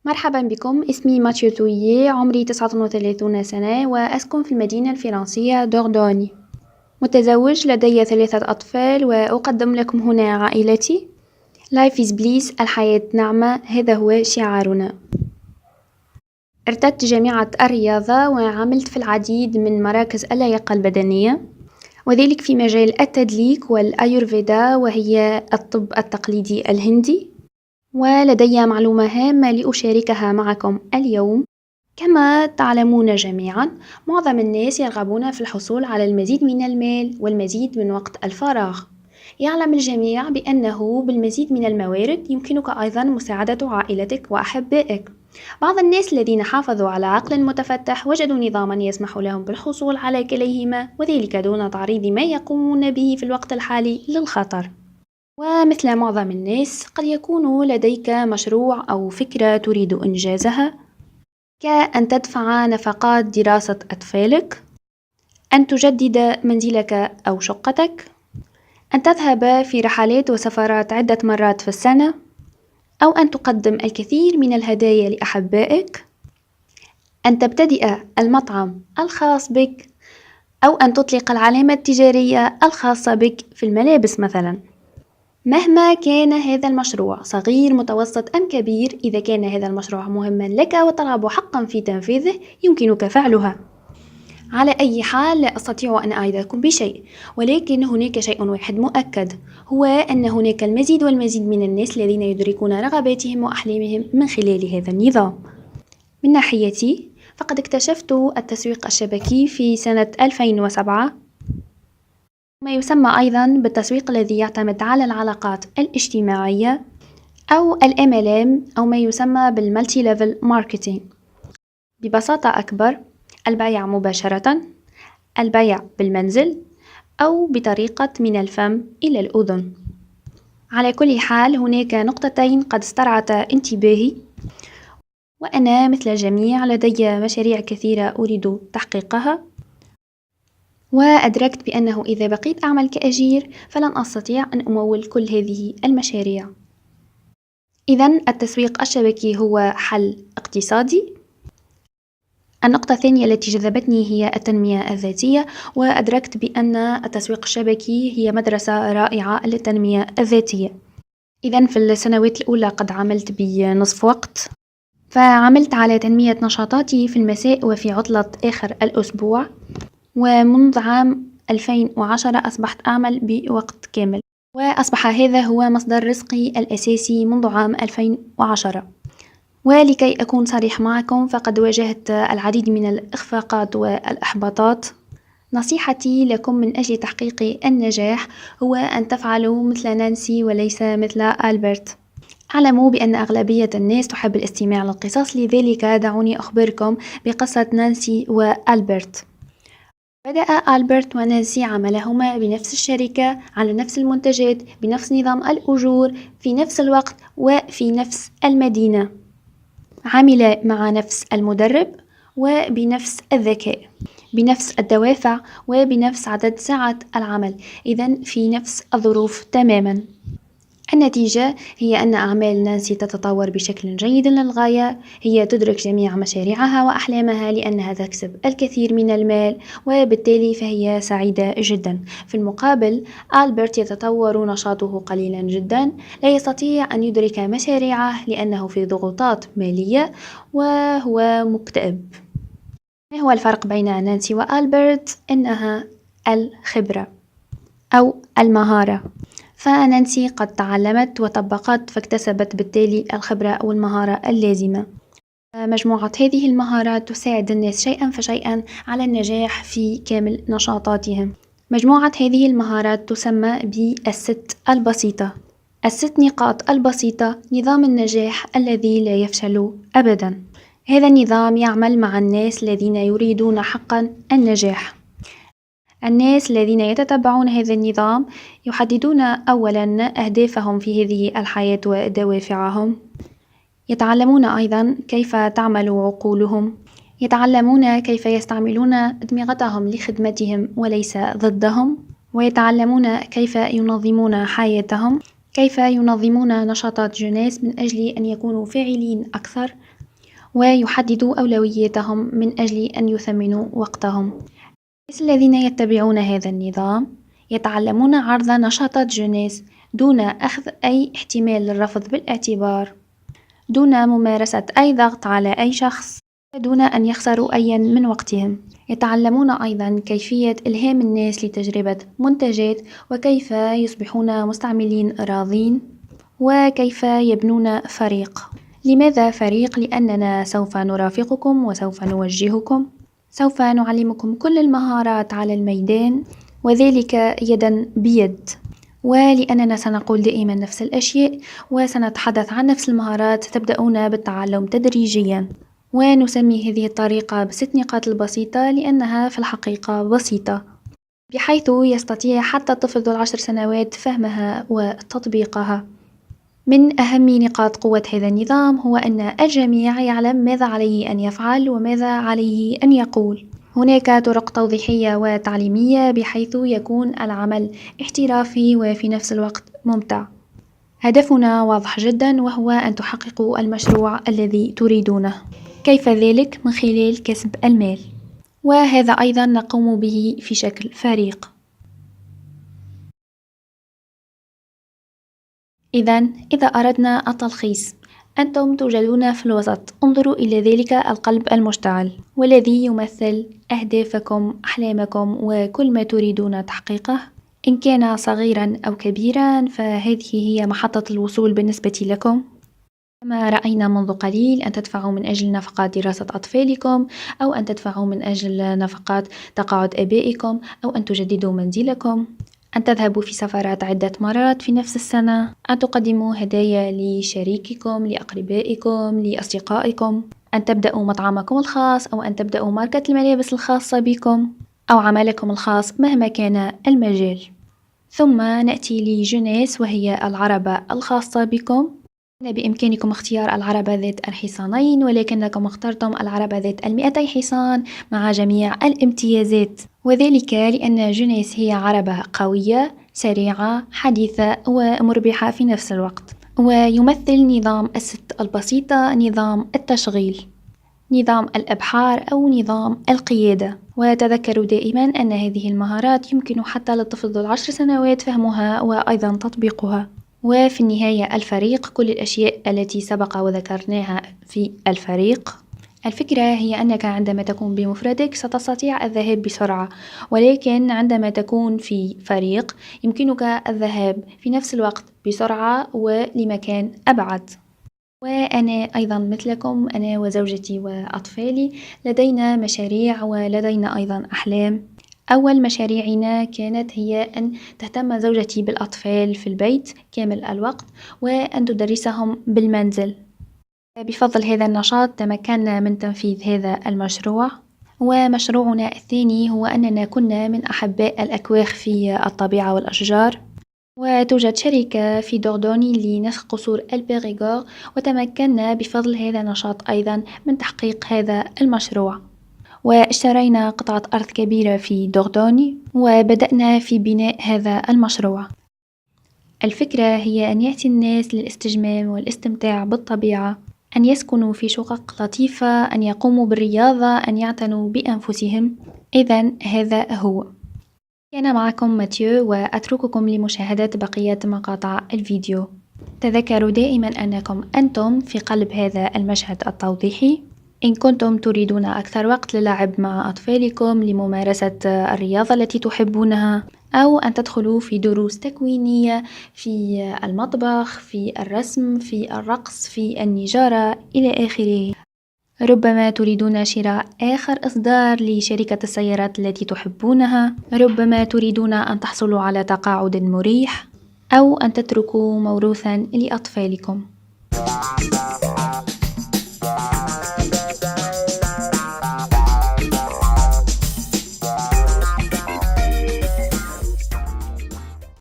مرحبا بكم. اسمي ماتيو تويي، عمري 39 سنة وأسكن في المدينة الفرنسية دوردوني. متزوج، لدي 3 أطفال وأقدم لكم هنا عائلتي. Life is bliss، الحياة نعمة، هذا هو شعارنا. ارتدت جامعة الرياضة وعملت في العديد من مراكز اللياقة البدنية، وذلك في مجال التدليك والأيورفيدا وهي الطب التقليدي الهندي. ولدي معلومة هامة لأشاركها معكم اليوم. كما تعلمون جميعا، معظم الناس يرغبون في الحصول على المزيد من المال والمزيد من وقت الفراغ. يعلم الجميع بأنه بالمزيد من الموارد يمكنك أيضا مساعدة عائلتك وأحبائك. بعض الناس الذين حافظوا على عقل متفتح وجدوا نظاما يسمح لهم بالحصول على كليهما، وذلك دون تعريض ما يقومون به في الوقت الحالي للخطر. ومثل معظم الناس، قد يكون لديك مشروع أو فكرة تريد إنجازها، كأن تدفع نفقات دراسة أطفالك، أن تجدد منزلك أو شقتك، أن تذهب في رحلات وسفرات عدة مرات في السنة، أو أن تقدم الكثير من الهدايا لأحبائك، أن تبتدئ المطعم الخاص بك، أو أن تطلق العلامة التجارية الخاصة بك في الملابس مثلا. مهما كان هذا المشروع، صغير متوسط أم كبير، إذا كان هذا المشروع مهما لك وترغب حقا في تنفيذه، يمكنك فعلها. على أي حال، لا أستطيع أن أعدكم بشيء، ولكن هناك شيء واحد مؤكد، هو أن هناك المزيد والمزيد من الناس الذين يدركون رغباتهم وأحلامهم من خلال هذا النظام. من ناحيتي، فقد اكتشفت التسويق الشبكي في سنة 2007، ما يسمى أيضا بالتسويق الذي يعتمد على العلاقات الاجتماعية أو ال MLM، أو ما يسمى بالمالتي ليفل ماركتينج. ببساطة أكبر، البيع مباشرة، البيع بالمنزل، أو بطريقة من الفم إلى الأذن. على كل حال، هناك نقطتين قد استرعتا انتباهي، وأنا مثل الجميع لدي مشاريع كثيرة أريد تحقيقها، وأدركت بأنه إذا بقيت أعمل كأجير فلن أستطيع أن أمول كل هذه المشاريع. إذن التسويق الشبكي هو حل اقتصادي. النقطة الثانية التي جذبتني هي التنمية الذاتية، وأدركت بأن التسويق الشبكي هي مدرسة رائعة للتنمية الذاتية. إذن في السنوات الأولى قد عملت بنصف وقت، فعملت على تنمية نشاطاتي في المساء وفي عطلة آخر الأسبوع، ومنذ عام 2010 أصبحت أعمل بوقت كامل، وأصبح هذا هو مصدر رزقي الأساسي منذ عام 2010. ولكي أكون صريح معكم، فقد واجهت العديد من الإخفاقات والإحباطات. نصيحتي لكم من أجل تحقيق النجاح هو أن تفعلوا مثل نانسي وليس مثل ألبرت. أعلم بأن أغلبية الناس تحب الاستماع للقصص، لذلك دعوني أخبركم بقصة نانسي وألبرت. بدأ ألبرت ونانسي عملهما بنفس الشركة، على نفس المنتجات، بنفس نظام الأجور، في نفس الوقت وفي نفس المدينة. عمل مع نفس المدرب وبنفس الذكاء، بنفس الدوافع وبنفس عدد ساعات العمل، إذن في نفس الظروف تماما. النتيجة هي أن أعمال نانسي تتطور بشكل جيد للغاية. هي تدرك جميع مشاريعها وأحلامها لأنها تكسب الكثير من المال، وبالتالي فهي سعيدة جدا. في المقابل، ألبرت يتطور نشاطه قليلا جدا، لا يستطيع أن يدرك مشاريعه لأنه في ضغوطات مالية وهو مكتئب. ما هو الفرق بين نانسي وألبرت؟ إنها الخبرة أو المهارة. فنانسي قد تعلمت وطبقت، فاكتسبت بالتالي الخبرة أو المهارة اللازمة. مجموعة هذه المهارات تساعد الناس شيئا فشيئا على النجاح في كامل نشاطاتهم. مجموعة هذه المهارات تسمى بالست البسيطة. الست نقاط البسيطة نظام النجاح الذي لا يفشل أبدا. هذا النظام يعمل مع الناس الذين يريدون حقا النجاح. الناس الذين يتبعون هذا النظام يحددون أولا أهدافهم في هذه الحياة ودوافعهم، يتعلمون أيضا كيف تعمل عقولهم، يتعلمون كيف يستعملون أدمغتهم لخدمتهم وليس ضدهم، ويتعلمون كيف ينظمون حياتهم، كيف ينظمون نشاطات جناس من أجل أن يكونوا فاعلين أكثر ويحددوا أولوياتهم من أجل أن يثمنوا وقتهم. الناس الذين يتبعون هذا النظام يتعلمون عرض نشاطات جونيس دون أخذ أي احتمال للرفض بالاعتبار، دون ممارسة أي ضغط على أي شخص، دون أن يخسروا أيا من وقتهم. يتعلمون أيضا كيفية إلهام الناس لتجربة منتجات، وكيف يصبحون مستعملين راضين، وكيف يبنون فريق. لماذا فريق؟ لأننا سوف نرافقكم وسوف نوجهكم، سوف نعلمكم كل المهارات على الميدان، وذلك يدا بيد، ولأننا سنقول دائما نفس الأشياء وسنتحدث عن نفس المهارات. تبدأون بالتعلم تدريجيا، ونسمي هذه الطريقة ب6 نقاط البسيطة لأنها في الحقيقة بسيطة، بحيث يستطيع حتى الطفل ذو 10 سنوات فهمها وتطبيقها. من أهم نقاط قوة هذا النظام هو أن الجميع يعلم ماذا عليه أن يفعل وماذا عليه أن يقول. هناك طرق توضيحية وتعليمية بحيث يكون العمل احترافي وفي نفس الوقت ممتع. هدفنا واضح جدا، وهو أن تحققوا المشروع الذي تريدونه. كيف ذلك؟ من خلال كسب المال، وهذا أيضا نقوم به في شكل فريق. إذا أردنا التلخيص، أنتم توجدون في الوسط. انظروا إلى ذلك القلب المشتعل والذي يمثل أهدافكم، أحلامكم، وكل ما تريدون تحقيقه. إن كان صغيرا أو كبيرا فهذه هي محطة الوصول بالنسبة لكم. كما رأينا منذ قليل، أن تدفعوا من أجل نفقات دراسة أطفالكم، أو أن تدفعوا من أجل نفقات تقاعد آبائكم، أو أن تجددوا منزلكم، أن تذهبوا في سفرات عدة مرات في نفس السنة، أن تقدموا هدايا لشريككم، لأقربائكم، لأصدقائكم، أن تبدأوا مطعمكم الخاص، أو أن تبدأوا ماركة الملابس الخاصة بكم، أو عملكم الخاص مهما كان المجال. ثم نأتي لجونيس، وهي العربة الخاصة بكم. بإمكانكم اختيار العربة ذات الحصانين، ولكنكم اخترتم العربة ذات 200 حصان مع جميع الامتيازات، وذلك لأن جونيس هي عربة قوية، سريعة، حديثة، ومربحة في نفس الوقت. ويمثل نظام الست البسيطة نظام التشغيل، نظام الأبحار، أو نظام القيادة. وتذكروا دائما أن هذه المهارات يمكن حتى للطفل ذو 10 سنوات فهمها وأيضا تطبيقها. وفي النهاية الفريق، كل الأشياء التي سبق وذكرناها في الفريق. الفكرة هي أنك عندما تكون بمفردك ستستطيع الذهاب بسرعة، ولكن عندما تكون في فريق يمكنك الذهاب في نفس الوقت بسرعة ولمكان أبعد. وأنا أيضا مثلكم، أنا وزوجتي وأطفالي لدينا مشاريع ولدينا أيضا أحلام. أول مشاريعنا كانت هي أن تهتم زوجتي بالأطفال في البيت كامل الوقت، وأن تدرسهم بالمنزل. بفضل هذا النشاط تمكنا من تنفيذ هذا المشروع. ومشروعنا الثاني هو أننا كنا من أحباء الأكواخ في الطبيعة والأشجار، وتوجد شركة في دوردوني لنسخ قصور البيغيغور، وتمكنا بفضل هذا النشاط أيضا من تحقيق هذا المشروع. واشترينا قطعة أرض كبيرة في دوردوني، وبدأنا في بناء هذا المشروع. الفكرة هي أن يأتي الناس للاستجمام والاستمتاع بالطبيعة، أن يسكنوا في شقق لطيفة، أن يقوموا بالرياضة، أن يعتنوا بأنفسهم. إذن هذا هو. كان معكم ماتيو، وأترككم لمشاهدة بقية مقاطع الفيديو. تذكروا دائما أنكم أنتم في قلب هذا المشهد التوضيحي. إن كنتم تريدون أكثر وقت للعب مع أطفالكم، لممارسة الرياضة التي تحبونها، أو أن تدخلوا في دروس تكوينية في المطبخ، في الرسم، في الرقص، في النجارة، إلى آخره. ربما تريدون شراء آخر إصدار لشركة السيارات التي تحبونها، ربما تريدون أن تحصلوا على تقاعد مريح، أو أن تتركوا موروثا لأطفالكم.